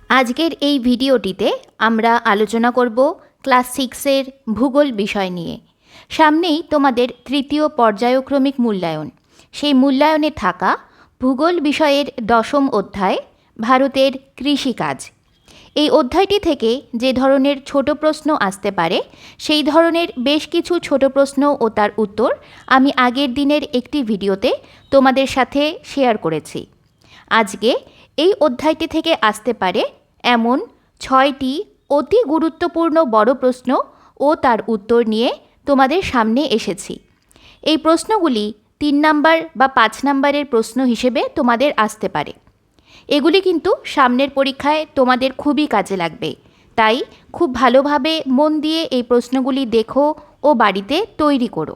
আজকের এই ভিডিওটিতে আমরা আলোচনা করব ক্লাস 6-এর ভূগোল বিষয় নিয়ে। সামনেই তোমাদের তৃতীয় পর্যায়ক্রমিক মূল্যায়ন। সেই মূল্যায়নে থাকা ভূগোল বিষয়ের 10ম অধ্যায় ভারতের কৃষিকাজ। এই অধ্যায়টি থেকে যে ধরনের ছোট প্রশ্ন আসতে পারে সেই ধরনের বেশ কিছু ছোট প্রশ্ন ও তার উত্তর আমি আগের দিনের একটি ভিডিওতে তোমাদের সাথে শেয়ার করেছি। আজকে এই অধ্যায়টি থেকে আসতে পারে এমন 6টি অতি গুরুত্বপূর্ণ বড় প্রশ্ন ও তার উত্তর নিয়ে তোমাদের সামনে এসেছি। এই প্রশ্নগুলি 3 নাম্বার বা 5 নাম্বারের প্রশ্ন হিসেবে তোমাদের আসতে পারে। এগুলি কিন্তু সামনের পরীক্ষায় তোমাদের খুবই কাজে লাগবে, তাই খুব ভালোভাবে মন দিয়ে এই প্রশ্নগুলি দেখো ও বাড়িতে তৈরি করো।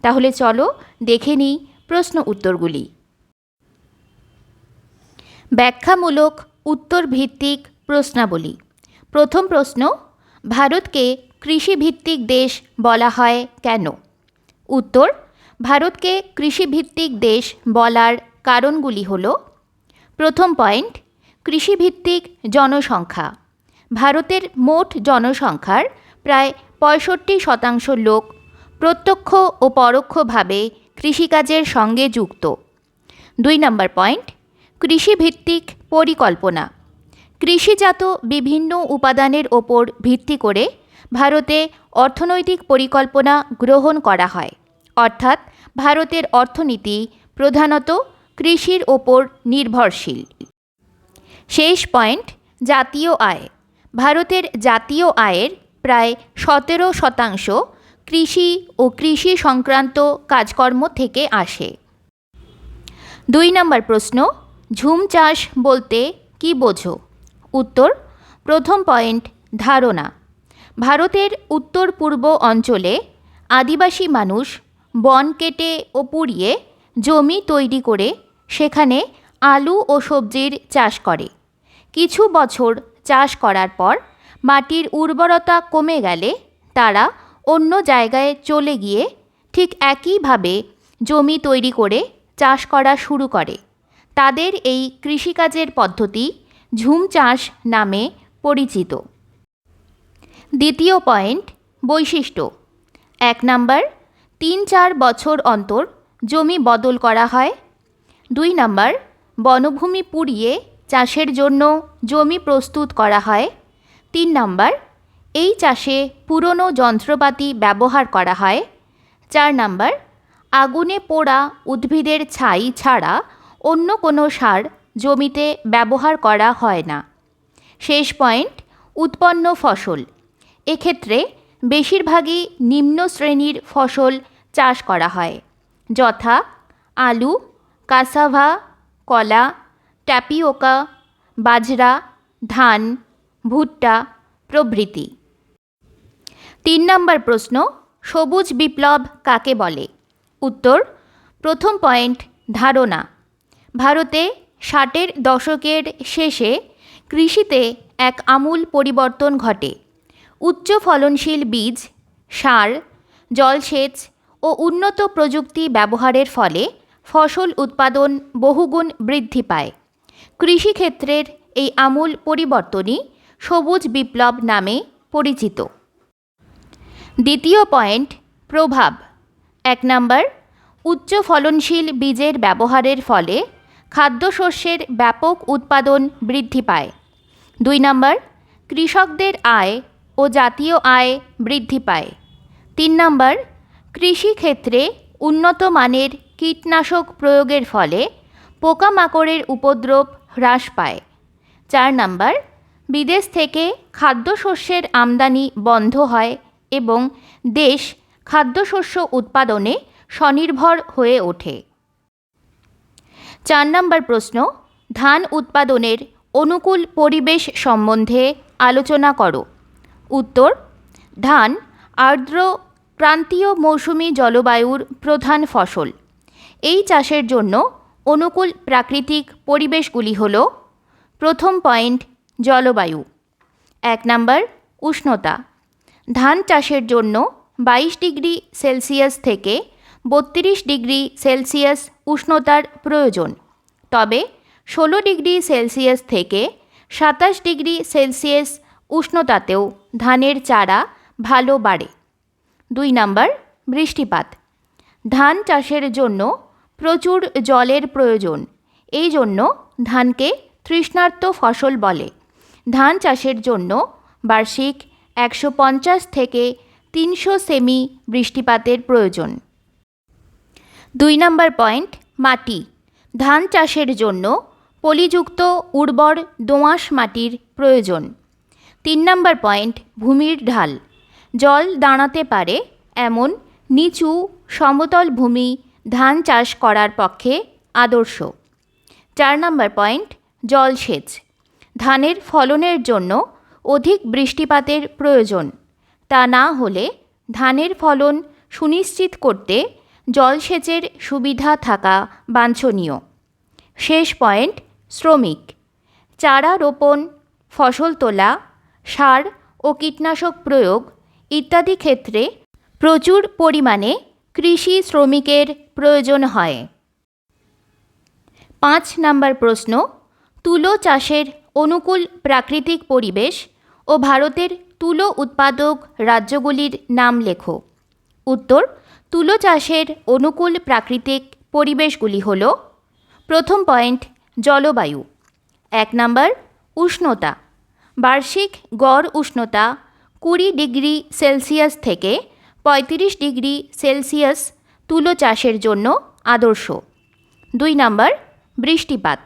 তাহলে চলো দেখে নিই প্রশ্ন উত্তরগুলি। ব্যাখ্যামূলক উত্তর ভিত্তিক প্রশ্নাবলী। প্রথম প্রশ্ন, ভারতকে কৃষিভিত্তিক দেশ বলা হয় কেন? উত্তর, ভারতকে কৃষিভিত্তিক দেশ বলার কারণগুলি হল: প্রথম পয়েন্ট, কৃষিভিত্তিক জনসংখ্যা। ভারতের মোট জনসংখ্যার প্রায় 65% লোক প্রত্যক্ষ ও পরোক্ষভাবে কৃষিকাজের সঙ্গে যুক্ত। 2 নম্বর পয়েন্ট, কৃষিভিত্তিক পরিকল্পনা। কৃষিজাত বিভিন্ন উপাদানের ওপর ভিত্তি করে ভারতে অর্থনৈতিক পরিকল্পনা গ্রহণ করা হয়, অর্থাৎ ভারতের অর্থনীতি প্রধানত কৃষির ওপর নির্ভরশীল। শেষ পয়েন্ট, জাতীয় আয়। ভারতের জাতীয় আয়ের প্রায় 17% কৃষি ও কৃষি সংক্রান্ত কাজকর্ম থেকে আসে। 2 নম্বর প্রশ্ন, ঝুম চাষ বলতে কী বোঝো? উত্তর, প্রথম পয়েন্ট, ধারণা। ভারতের উত্তর পূর্ব অঞ্চলে আদিবাসী মানুষ বন কেটে ও পুড়িয়ে জমি তৈরি করে সেখানে আলু ও সবজির চাষ করে। কিছু বছর চাষ করার পর মাটির উর্বরতা কমে গেলে তারা অন্য জায়গায় চলে গিয়ে ঠিক একইভাবে জমি তৈরি করে চাষ করা শুরু করে। তাদের এই কৃষিকাজের পদ্ধতি ঝুম চাষ নামে পরিচিত। দ্বিতীয় পয়েন্ট, বৈশিষ্ট্য। 1 নাম্বার, 3-4 বছর অন্তর জমি বদল করা হয়। 2 নাম্বার, বনভূমি পুড়িয়ে চাষের জন্য জমি প্রস্তুত করা হয়। 3 নাম্বার, এই চাষে পুরনো যন্ত্রপাতি ব্যবহার করা হয়। 4 নাম্বার, আগুনে পোড়া উদ্ভিদের ছাই ছাড়া অন্য কোনো সার জমিতে ব্যবহার করা হয় না। শেষ পয়েন্ট, উৎপন্ন ফসল। এক্ষেত্রে বেশিরভাগই নিম্ন শ্রেণীর ফসল চাষ করা হয়, যথা আলু, কাসাভা, কলা, ট্যাপিওকা, বাজরা, ধান, ভুট্টা প্রভৃতি। 3 নম্বর প্রশ্ন, সবুজ বিপ্লব কাকে বলে? উত্তর, প্রথম পয়েন্ট, ধারণা। ভারতে 60-এর দশকের শেষে কৃষিতে এক আমূল পরিবর্তন ঘটে। উচ্চ ফলনশীল বীজ, সার, জলসেচ ও উন্নত প্রযুক্তি ব্যবহারের ফলে ফসল উৎপাদন বহুগুণ বৃদ্ধি পায়। কৃষিক্ষেত্রের এই আমূল পরিবর্তনই সবুজ বিপ্লব নামে পরিচিত। দ্বিতীয় পয়েন্ট, প্রভাব। 1 নাম্বার, উচ্চ ফলনশীল বীজের ব্যবহারের ফলে খাদ্যশস্যের ব্যাপক উৎপাদন বৃদ্ধি পায়। 2 নাম্বার, কৃষকদের আয় ও জাতীয় আয় বৃদ্ধি পায়। 3 নাম্বার, কৃষিক্ষেত্রে উন্নত মানের কীটনাশক প্রয়োগের ফলে পোকামাকড়ের উপদ্রব হ্রাস পায়। 4 নাম্বার, বিদেশ থেকে খাদ্যশস্যের আমদানি বন্ধ হয় এবং দেশ খাদ্যশস্য উৎপাদনে স্বনির্ভর হয়ে ওঠে। 4 নম্বর প্রশ্ন, ধান উৎপাদনের অনুকূল পরিবেশ সম্বন্ধে আলোচনা করো। উত্তর, ধান আর্দ্র ক্রান্তীয় মৌসুমি জলবায়ুর প্রধান ফসল। এই চাষের জন্য অনুকূল প্রাকৃতিক পরিবেশগুলি হল: প্রথম পয়েন্ট, জলবায়ু। 1 নাম্বার, উষ্ণতা। ধান চাষের জন্য 22 ডিগ্রি সেলসিয়াস থেকে 32 ডিগ্রি সেলসিয়াস উষ্ণতার প্রয়োজন, তবে 16 ডিগ্রি সেলসিয়াস থেকে 27 ডিগ্রি সেলসিয়াস উষ্ণতাতেও ধানের চারা ভালো বাড়ে। 2 নাম্বার বৃষ্টিপাত। ধান চাষের জন্য প্রচুর জলের প্রয়োজন, এই জন্য ধানকে তৃষ্ণার্ত ফসল বলে। ধান চাষের জন্য বার্ষিক 150 থেকে 300 সেমি বৃষ্টিপাতের প্রয়োজন। 2 নম্বর পয়েন্ট, মাটি। ধান চাষের জন্য পলিযুক্ত উর্বর দোআঁশ মাটির প্রয়োজন। 3 নম্বর পয়েন্ট, ভূমির ঢাল। জল দাঁড়াতে পারে এমন নিচু সমতল ভূমি ধান চাষ করার পক্ষে আদর্শ। 4 নম্বর পয়েন্ট, জলসেচ। ধানের ফলনের জন্য অধিক বৃষ্টিপাতের প্রয়োজন, তা না হলে ধানের ফলন সুনিশ্চিত করতে জলসেচের সুবিধা থাকা বাঞ্ছনীয়। শেষ পয়েন্ট, শ্রমিক। চারা রোপণ, ফসল তোলা, সার ও কীটনাশক প্রয়োগ ইত্যাদি ক্ষেত্রে প্রচুর পরিমাণে কৃষি শ্রমিকের প্রয়োজন হয়। 5 নম্বর প্রশ্ন, তুলো চাষের অনুকূল প্রাকৃতিক পরিবেশ ও ভারতের তুলো উৎপাদক রাজ্যগুলির নাম লেখো। উত্তর, তুলো চাষের অনুকূল প্রাকৃতিক পরিবেশগুলি হল: প্রথম পয়েন্ট, জলবায়ু। 1 নম্বর, উষ্ণতা। বার্ষিক গড় উষ্ণতা 20 ডিগ্রি সেলসিয়াস থেকে 35 ডিগ্রি সেলসিয়াস তুলো চাষের জন্য আদর্শ। 2 নম্বর, বৃষ্টিপাত।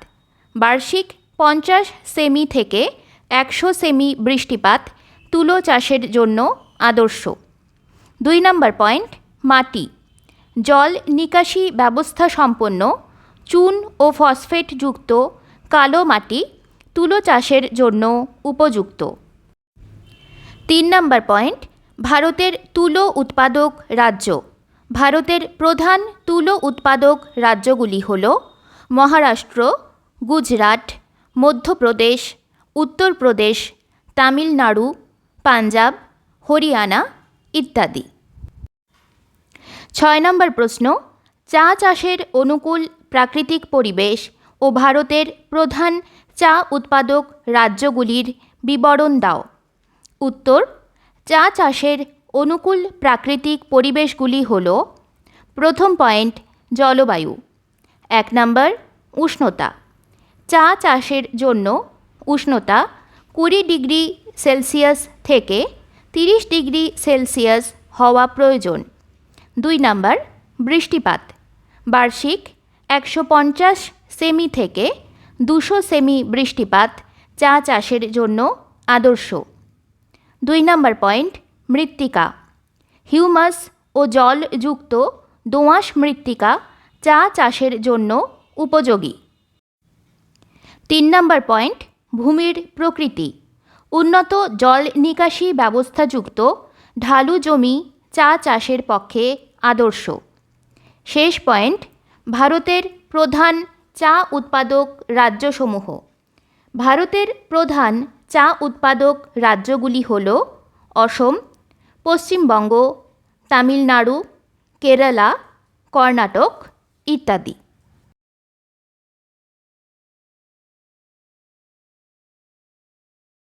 বার্ষিক 50 সেমি থেকে 100 সেমি বৃষ্টিপাত তুলো চাষের জন্য আদর্শ। 2 নম্বর পয়েন্ট, মাটি। জল নিকাশি ব্যবস্থা সম্পন্ন চুন ও ফসফেটযুক্ত কালো মাটি তুলো চাষের জন্য উপযুক্ত। 3 নম্বর পয়েন্ট, ভারতের তুলো উৎপাদক রাজ্য। ভারতের প্রধান তুলো উৎপাদক রাজ্যগুলি হল মহারাষ্ট্র, গুজরাট, মধ্যপ্রদেশ, উত্তরপ্রদেশ, তামিলনাড়ু, পাঞ্জাব, হরিয়ানা ইত্যাদি। 6 নম্বর প্রশ্ন, চা চাষের অনুকূল প্রাকৃতিক পরিবেশ ও ভারতের প্রধান চা উৎপাদক রাজ্যগুলির বিবরণ দাও। উত্তর, চা চাষের অনুকূল প্রাকৃতিক পরিবেশগুলি হল: প্রথম পয়েন্ট, জলবায়ু। 1 নম্বর, উষ্ণতা। চা চাষের জন্য উষ্ণতা 20 ডিগ্রি সেলসিয়াস থেকে 30 ডিগ্রি সেলসিয়াস হওয়া প্রয়োজন। 2 নম্বর, বৃষ্টিপাত। বার্ষিক 150 সেমি থেকে 200 সেমি বৃষ্টিপাত চা চাষের জন্য আদর্শ। 2 নম্বর পয়েন্ট, মৃত্তিকা। হিউমাস ও জলযুক্ত দোআঁশ মৃত্তিকা চা চাষের জন্য উপযোগী। 3 নম্বর পয়েন্ট, ভূমির প্রকৃতি। উন্নত জল নিকাশি ব্যবস্থাযুক্ত ঢালু জমি চা চাষের পক্ষে আদর্শ। শেষ পয়েন্ট, ভারতের প্রধান চা উৎপাদক রাজ্যসমূহ। ভারতের প্রধান চা উৎপাদক রাজ্যগুলি হল অসম, পশ্চিমবঙ্গ, তামিলনাড়ু, কেরালা, কর্ণাটক ইত্যাদি।